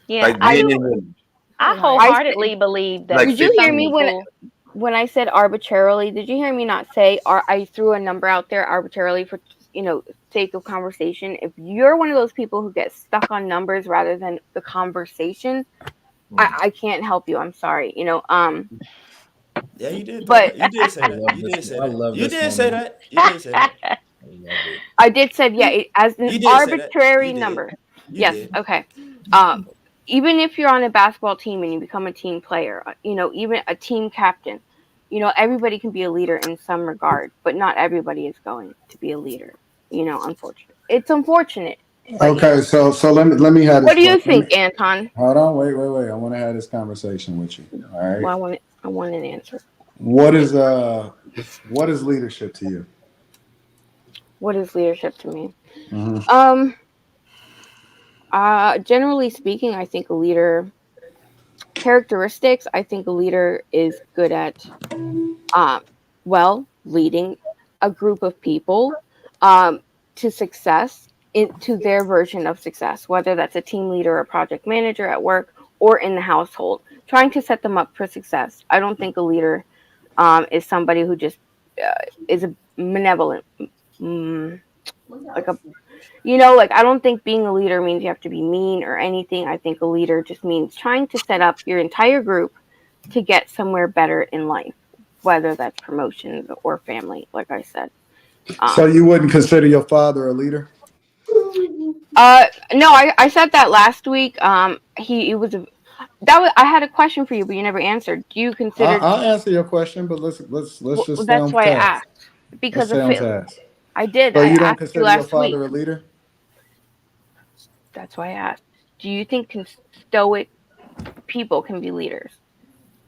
Yeah, Like being in the I I said, wholeheartedly believe like that did you hear some me 50. people. when I said arbitrarily? Did you hear me not say I threw a number out there arbitrarily for sake of conversation? If you're one of those people who get stuck on numbers rather than the conversation, I can't help you. I'm sorry. Yeah, you did throw But that. You did I say that. love You this. did say I that. love You this did say woman. that. You did say that. I love it. I did said yeah, as an You did say that. You arbitrary did. number. You Yes, did. okay. Even if you're on a basketball team and you become a team player, even a team captain, everybody can be a leader in some regard, but not everybody is going to be a leader. Unfortunate. It's unfortunate, but Okay, so let me have what this do you question. think, Anton? Hold on, wait. I want to have this conversation with you. All right. Well, I want an answer. What is leadership to you? What is leadership to me? Hmm. Um, generally speaking, I think a leader characteristics. I think a leader is good at um, leading a group of people um, to success, into their version of success, whether that's a team leader or project manager at work or in the household, trying to set them up for success. I don't think a leader is somebody who just is a benevolent, mm, like a like I don't think being a leader means you have to be mean or anything. I think a leader just means trying to set up your entire group to get somewhere better in life, whether that's promotions or family, like I said. So Um, you wouldn't consider your father a leader? no, I said that last week. He was a that was I had a question for you, but you never answered. Do you consider? I'll answer your question, but let's just stay That's on why I task. asked Let's because stay of on it. task. I did. So I you don't asked you consider your last week. father a leader? That's why I asked. Do you think stoic people can be leaders?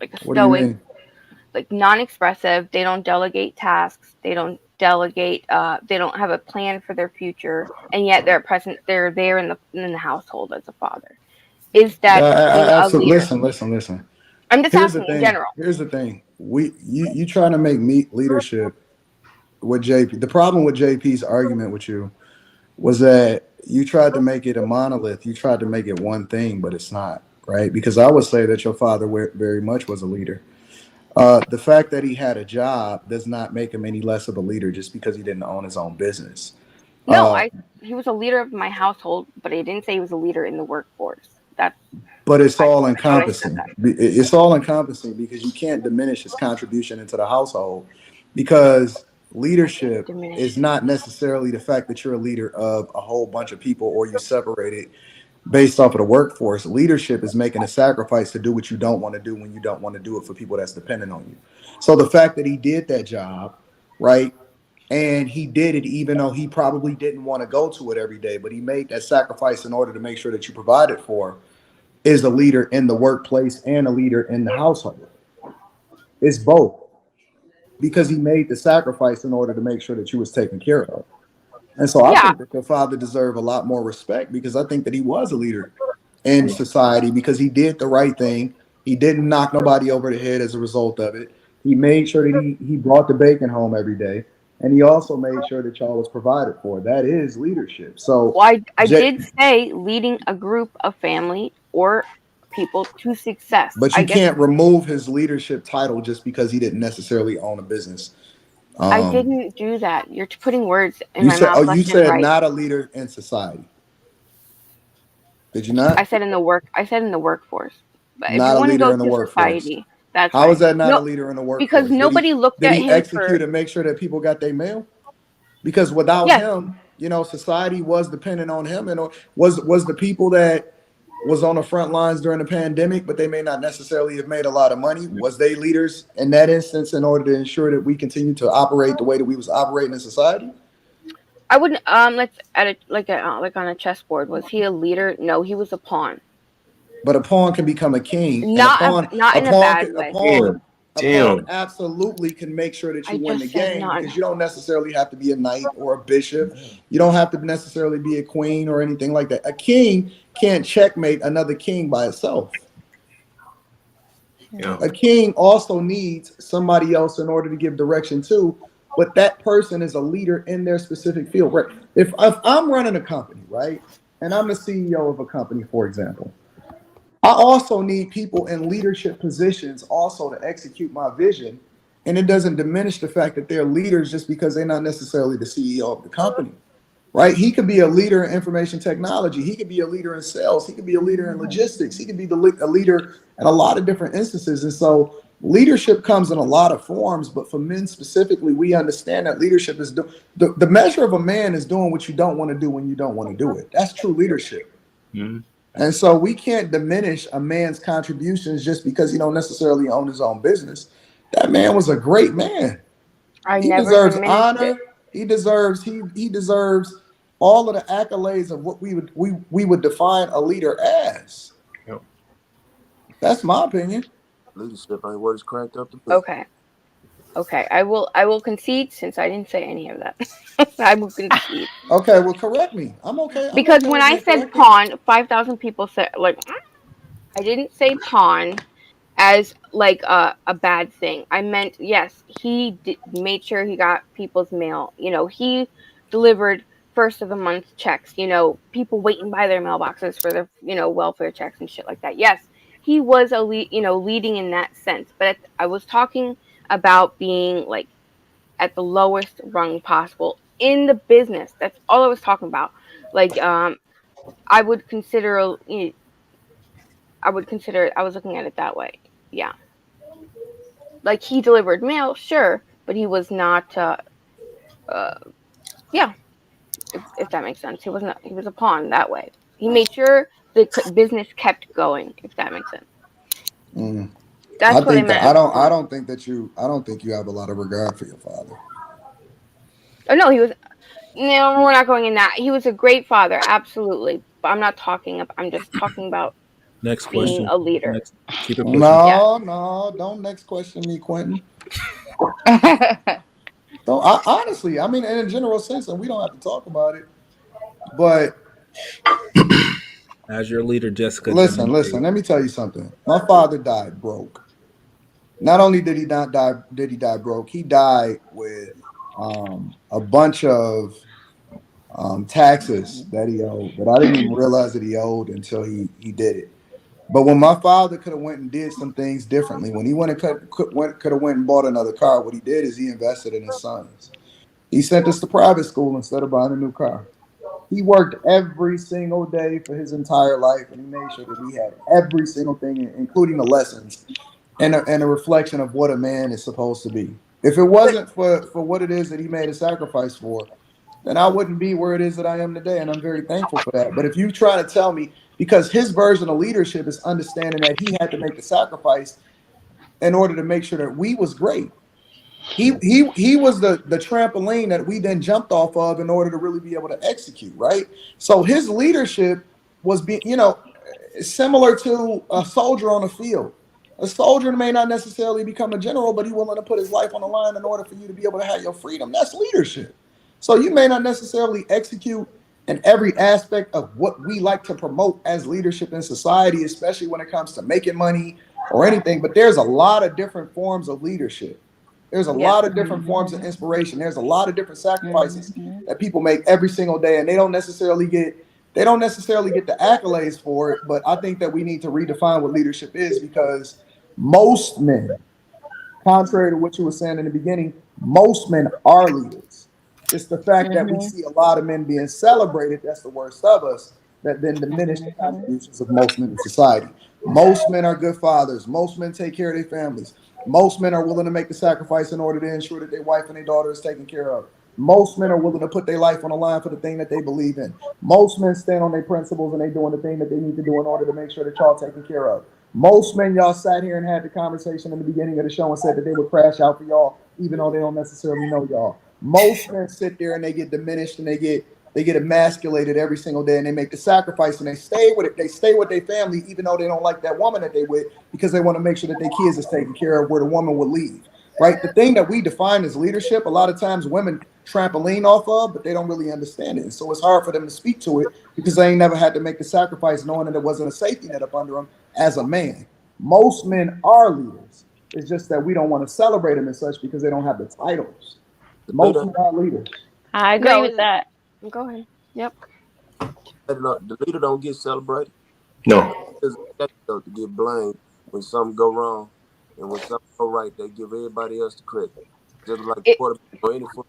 Like a What do you stoic, mean? like non-expressive. They don't delegate tasks. They don't delegate. They don't have a plan for their future, and yet they're present. They're there in the household as a father. Is that a Absolutely. leader? Listen. I'm just Here's the asking in thing. general. Here's the thing. You trying to make meet leadership with JP. The problem with JP's argument with you was that you tried to make it a monolith. You tried to make it one thing, but it's not, right? Because I would say that your father very much was a leader. The fact that he had a job does not make him any less of a leader just because he didn't own his own business. No, Uh, I he was a leader of my household, but I didn't say he was a leader in the workforce. That's but it's I all thought I said encompassing. that. It's all encompassing because you can't diminish his contribution into the household because I didn't leadership is diminish. not necessarily the fact that you're a leader of a whole bunch of people or you separated based off of the workforce. Leadership is making a sacrifice to do what you don't want to do when you don't want to do it for people that's dependent on you. So the fact that he did that job, right? And he did it even though he probably didn't want to go to it every day, but he made that sacrifice in order to make sure that you provided for is a leader in the workplace and a leader in the household. It's both because he made the sacrifice in order to make sure that you was taken care of. And so I Yeah, think that your father deserved a lot more respect because I think that he was a leader in society because he did the right thing. He didn't knock nobody over the head as a result of it. He made sure that he brought the bacon home every day. And he also made sure that y'all was provided for. That is leadership. So well, I J- did say leading a group of family or people to success. but I you guess can't remove his leadership title just because he didn't necessarily own a business. I Um, didn't do that. You're putting words in you my said, oh, mouth you left and said right. not a leader in society. Did you not? I said in the work. I said in the workforce. But if you Not a want to leader go in the to workforce. society, that's How is right. that not a No, leader in the because workforce? nobody looked Did at he him for. execute and make sure that people got their mail? Because without Yes, him, society was dependent on him, and was the people that was on the front lines during the pandemic, but they may not necessarily have made a lot of money. Was they leaders in that instance in order to ensure that we continue to operate the way that we was operating in society? I wouldn't. Let's at it like on a chessboard. Was he a leader? No, he was a pawn. But a pawn can become a king, and Not in a bad way. a pawn Damn. absolutely can make sure that I you win the just said game not. because you don't necessarily have to be a knight or a bishop. You don't have to necessarily be a queen or anything like that. A king can't checkmate another king by itself. Yeah. A king also needs somebody else in order to give direction to, but that person is a leader in their specific field. If I'm running a company, right, and I'm the CEO of a company, for example, I also need people in leadership positions also to execute my vision. And it doesn't diminish the fact that they're leaders just because they're not necessarily the CEO of the company, right? He could be a leader in information technology. He could be a leader in sales. He could be a leader in logistics. He could be a leader in a lot of different instances. And so leadership comes in a lot of forms, but for men specifically, we understand that leadership is the measure of a man is doing what you don't want to do when you don't want to do it. That's true leadership. Mm-hmm. And so we can't diminish a man's contributions just because he don't necessarily own his own business. That man was a great man. I He never deserves diminished it. honor. He deserves all of the accolades of what we would define a leader as. Yep. That's my opinion. Leadership ain't what it's cracked up to be. Okay. I will concede since I didn't say any of that. I will concede. Okay, well, correct me. I'm okay. I'm Because okay when with I being said corrected. pawn, 5,000 people said, like, I didn't say pawn as like a bad thing. I meant, yes, he made sure he got people's mail. You know, he delivered first of the month checks. You know, people waiting by their mailboxes for their, you know, welfare checks and shit like that. Yes, he was leading in that sense. But I was talking about being like at the lowest rung possible in the business. That's all I was talking about. Like, I would consider, I was looking at it that way. Yeah. Like, he delivered mail, sure, but he was not, uh, yeah, if that makes sense. He was a pawn that way. He made sure the business kept going, if that makes sense. Mm. That's what I meant as a I pawn. don't think that I don't think you have a lot of regard for your father. Oh, no, no, we're not going in that. He was a great father, absolutely. But I'm just talking about Next being question. a leader. Next. Keep it pushing. Yeah. No, don't next question me, Quentin. Don't honestly, I mean, in a general sense, and we don't have to talk about it, but As your leader, Jessica. listen, let me tell you something. My father died broke. Not only did he not die, did he die broke, he died with a bunch of taxes that he owed that I didn't even realize that he owed until he did it. But when my father could have went and did some things differently, when he could have went and bought another car, what he did is he invested in his sons. He sent us to private school instead of buying a new car. He worked every single day for his entire life, and he made sure that we had every single thing, including the lessons and a reflection of what a man is supposed to be. If it wasn't for what it is that he made a sacrifice for, then I wouldn't be where it is that I am today. And I'm very thankful for that. But if you try to tell me, because his version of leadership is understanding that he had to make the sacrifice in order to make sure that we was great. He was the trampoline that we then jumped off of in order to really be able to execute, right? So his leadership was similar to a soldier on the field. A soldier may not necessarily become a general, but he's willing to put his life on the line in order for you to be able to have your freedom. That's leadership. So you may not necessarily execute in every aspect of what we like to promote as leadership in society, especially when it comes to making money or anything, but there's a lot of different forms of leadership. There's a lot of different forms of inspiration. There's a lot of different sacrifices that people make every single day, and they don't necessarily get the accolades for it. But I think that we need to redefine what leadership is, because most men, contrary to what you were saying in the beginning, most men are leaders. It's the fact that we see a lot of men being celebrated, that's the worst of us, that then diminish the contributions of most men in society. Most men are good fathers. Most men take care of their families. Most men are willing to make the sacrifice in order to ensure that their wife and their daughter is taken care of. Most men are willing to put their life on the line for the thing that they believe in. Most men stand on their principles and they doing the thing that they need to do in order to make sure that y'all taken care of. Most men, y'all sat here and had the conversation in the beginning of the show and said that they would crash out for y'all, even though they don't necessarily know y'all. Most men sit there and they get diminished and they get emasculated every single day, and they make the sacrifice and they stay with it. They stay with their family, even though they don't like that woman that they with, because they want to make sure that their kids is taken care of where the woman would leave. Right? The thing that we define as leadership, a lot of times women trampoline off of, but they don't really understand it. And so it's hard for them to speak to it because they ain't never had to make the sacrifice knowing that there wasn't a safety net up under them as a man. Most men are leaders. It's just that we don't want to celebrate them as such because they don't have the titles. Most men are leaders. I agree with that. Go ahead. Yep. The leader don't get celebrated. No. is to get blamed when something go wrong, and when something go right, they give everybody else the credit. Just like It, quarterback or any football.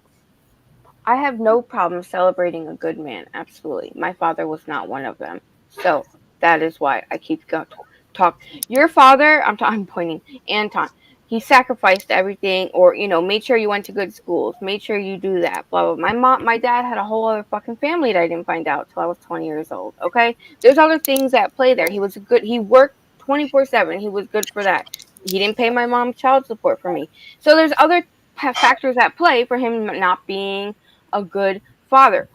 I have no problem celebrating a good man. Absolutely. My father was not one of them. So that is why I keep going talk. Your father, I'm pointing, Anton. He sacrificed everything, or made sure you went to good schools, made sure you do that. Blah blah. My dad had a whole other fucking family that I didn't find out till I was 20 years old. Okay, there's other things at play there. He was good. He worked 24/7. He was good for that. He didn't pay my mom child support for me. So there's other factors at play for him not being a good father.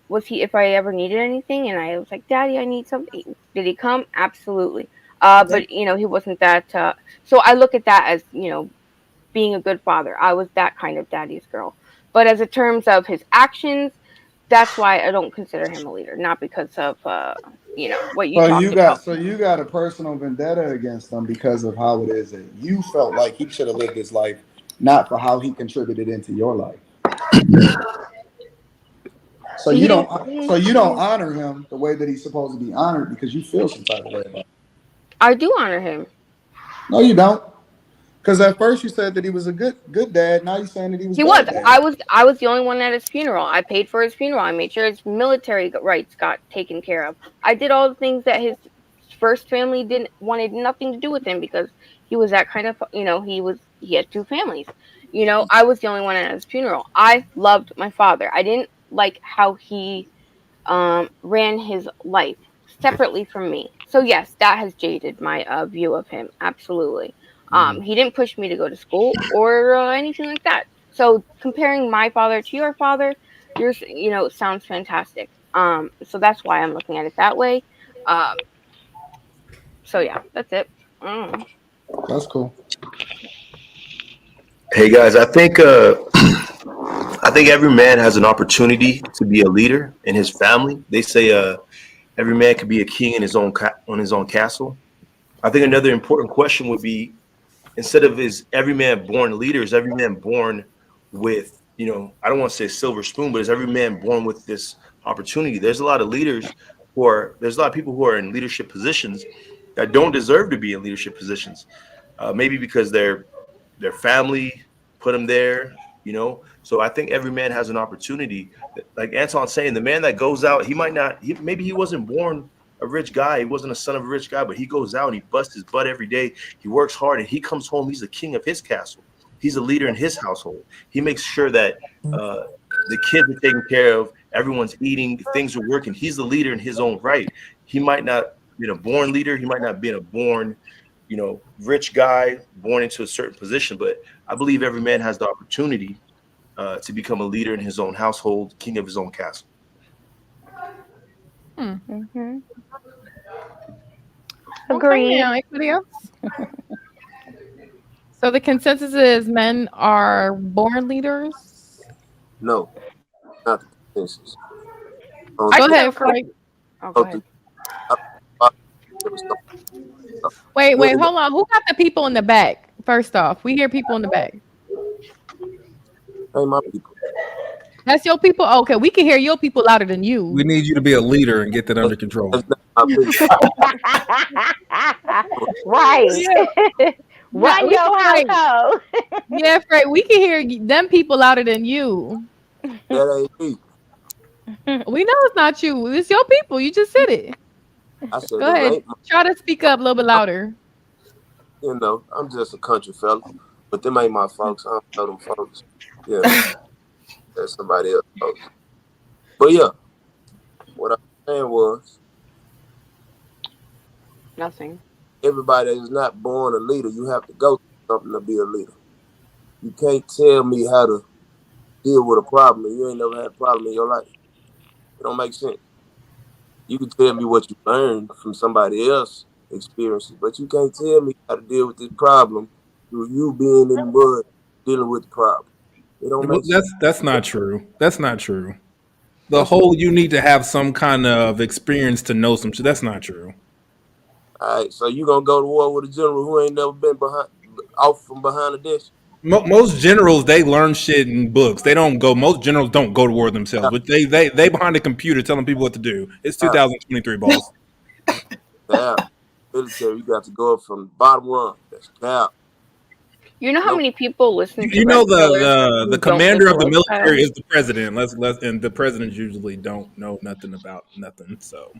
Was he if I ever needed anything and I was like, Daddy, I need something, did he come? Absolutely. But he wasn't that so I look at that as, being a good father. I was that kind of daddy's girl. But as in terms of his actions, that's why I don't consider him a leader, not because of what you talked about. So you got a personal vendetta against him because of how it is that you felt like he should have lived his life, not for how he contributed into your life. So you don't honor him the way that he's supposed to be honored because you feel some type of way about it. I do honor him. No, you don't. Because at first you said that he was a good dad. Now you're saying that he was. He was. Dad. I was the only one at his funeral. I paid for his funeral. I made sure his military rights got taken care of. I did all the things that his first family wanted nothing to do with him because he was that kind of he had two families. I was the only one at his funeral. I loved my father. I didn't like how he ran his life separately from me. So yes, that has jaded my view of him. Absolutely. He didn't push me to go to school or anything like that. So comparing my father to your father, yours, sounds fantastic. So that's why I'm looking at it that way. So yeah, that's it. That's cool. Hey guys, I think every man has an opportunity to be a leader in his family. They say every man can be a king in his own on his own castle. I think another important question would be, instead of is every man born a leader, is every man born with, I don't want to say silver spoon, but is every man born with this opportunity? There's a lot of leaders there's a lot of people who are in leadership positions that don't deserve to be in leadership positions. Maybe because their family put them there, So I think every man has an opportunity. Like Anton's saying, the man that goes out, maybe he wasn't born a rich guy. He wasn't a son of a rich guy, but he goes out and he busts his butt every day. He works hard and he comes home. He's the king of his castle. He's a leader in his household. He makes sure that the kids are taken care of. Everyone's eating. Things are working. He's the leader in his own right. He might not be a born leader. He might not be a born, rich guy born into a certain position. But I believe every man has the opportunity to become a leader in his own household, king of his own castle. Mm-hmm. Agreed. Okay, anybody else? So the consensus is men are born leaders? No, not the consensus. Go ahead, Frank. Okay. Wait, hold on. Who got the people in the back? First off, we hear people in the back. Hey, my people. That's your people? Okay, we can hear your people louder than you. We need you to be a leader and get that under control. Right. Yeah. Run your household. Yeah, Fred, we can hear them people louder than you. That ain't me. We know it's not you. It's your people. You just said it. I said, go ahead. Try to speak up a little bit louder. I'm just a country fella, but them ain't my folks. I don't know them folks. Yeah, that's somebody else folks. But yeah, what I'm saying was nothing. Everybody that is not born a leader, you have to go through something to be a leader. You can't tell me how to deal with a problem and you ain't never had a problem in your life. It don't make sense. You can tell me what you learned from somebody else's experiences, but you can't tell me how to deal with this problem through you being in the mud dealing with the problem. It don't make sense. That's not true. That's not true. You need to have some kind of experience to know some shit. That's not true. All right, so you gonna go to war with a general who ain't never been off from behind the desk? Most generals, they learn shit in books. Most generals don't go to war themselves, but they behind the computer telling people what to do. It's 2023, boss. Yeah. military. You got to go up from the bottom rung. That's cap. You know how Nope. many people listen to You know Red Pillars the who don't commander live of the to military lifestyle? is the president. And the presidents usually don't know nothing about nothing. So